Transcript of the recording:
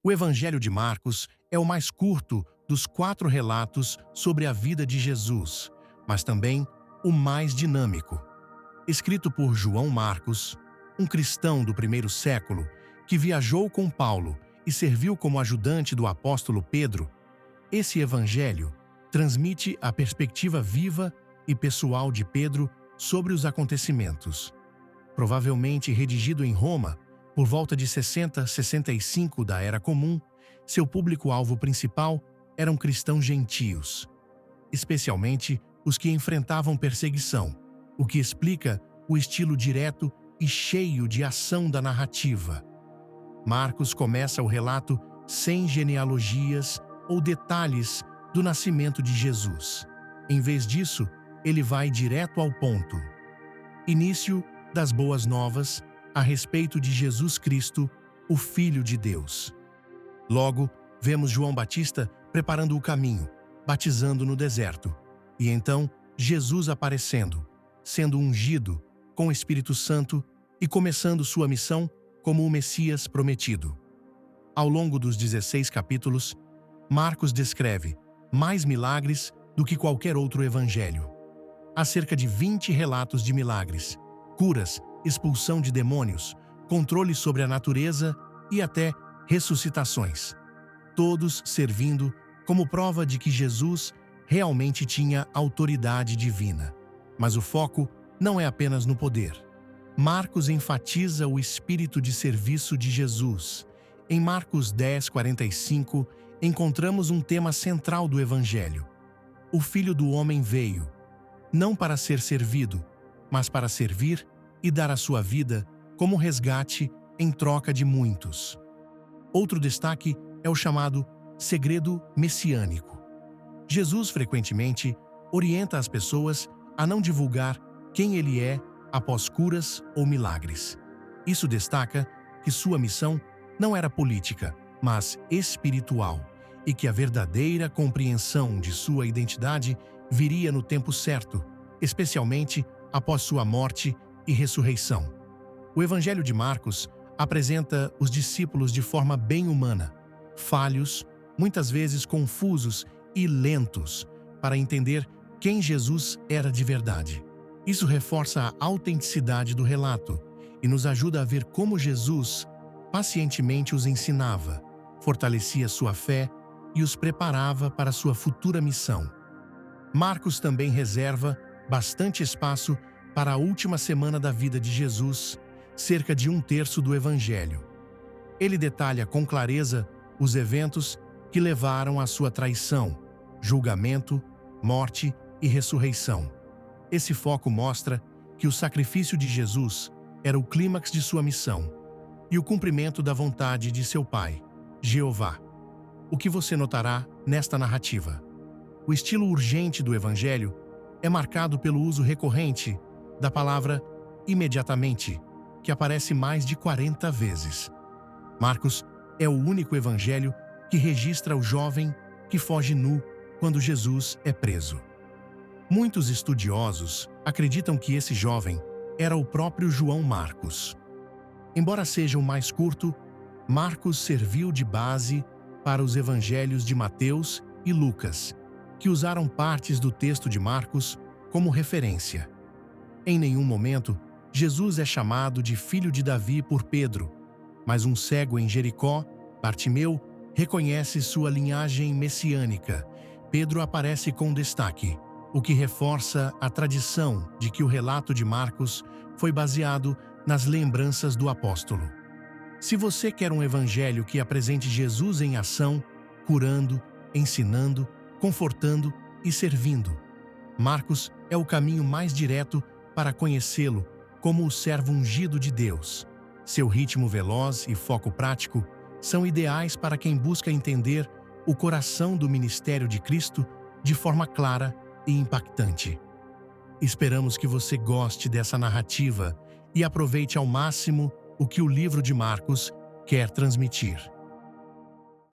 O Evangelho de Marcos é o mais curto dos 4 relatos sobre a vida de Jesus, mas também o mais dinâmico. Escrito por João Marcos, um cristão do primeiro século que viajou com Paulo e serviu como ajudante do apóstolo Pedro, esse evangelho transmite a perspectiva viva e pessoal de Pedro sobre os acontecimentos. Provavelmente redigido em Roma, por volta de 60-65 da Era Comum, seu público-alvo principal eram cristãos gentios, especialmente os que enfrentavam perseguição, o que explica o estilo direto e cheio de ação da narrativa. Marcos começa o relato sem genealogias ou detalhes do nascimento de Jesus. Em vez disso, ele vai direto ao ponto. Início das boas novas a respeito de Jesus Cristo, o Filho de Deus. Logo, vemos João Batista preparando o caminho, batizando no deserto, e então Jesus aparecendo, sendo ungido com o Espírito Santo e começando sua missão como o Messias prometido. Ao longo dos 16 capítulos, Marcos descreve mais milagres do que qualquer outro evangelho. Há cerca de 20 relatos de milagres, curas, expulsão de demônios, controle sobre a natureza e até ressuscitações, todos servindo como prova de que Jesus realmente tinha autoridade divina. Mas o foco não é apenas no poder. Marcos enfatiza o espírito de serviço de Jesus. Em Marcos 10:45, encontramos um tema central do Evangelho. O Filho do Homem veio, não para ser servido, mas para servir e dar a sua vida como resgate em troca de muitos. Outro destaque é o chamado segredo messiânico. Jesus frequentemente orienta as pessoas a não divulgar quem ele é após curas ou milagres. Isso destaca que sua missão não era política, mas espiritual, e que a verdadeira compreensão de sua identidade viria no tempo certo, especialmente após sua morte e ressurreição. O Evangelho de Marcos apresenta os discípulos de forma bem humana, falhos, muitas vezes confusos e lentos, para entender quem Jesus era de verdade. Isso reforça a autenticidade do relato e nos ajuda a ver como Jesus pacientemente os ensinava, fortalecia sua fé e os preparava para sua futura missão. Marcos também reserva bastante espaço para a última semana da vida de Jesus, cerca de 1/3 do Evangelho. Ele detalha com clareza os eventos que levaram à sua traição, julgamento, morte e ressurreição. Esse foco mostra que o sacrifício de Jesus era o clímax de sua missão e o cumprimento da vontade de seu Pai, Jeová. O que você notará nesta narrativa? O estilo urgente do Evangelho é marcado pelo uso recorrente da palavra imediatamente, que aparece mais de 40 vezes. Marcos é o único evangelho que registra o jovem que foge nu quando Jesus é preso. Muitos estudiosos acreditam que esse jovem era o próprio João Marcos. Embora seja o mais curto, Marcos serviu de base para os evangelhos de Mateus e Lucas, que usaram partes do texto de Marcos como referência. Em nenhum momento, Jesus é chamado de filho de Davi por Pedro, mas um cego em Jericó, Bartimeu, reconhece sua linhagem messiânica. Pedro aparece com destaque, o que reforça a tradição de que o relato de Marcos foi baseado nas lembranças do apóstolo. Se você quer um evangelho que apresente Jesus em ação, curando, ensinando, confortando e servindo, Marcos é o caminho mais direto para conhecê-lo como o servo ungido de Deus. Seu ritmo veloz e foco prático são ideais para quem busca entender o coração do ministério de Cristo de forma clara e impactante. Esperamos que você goste dessa narrativa e aproveite ao máximo o que o livro de Marcos quer transmitir.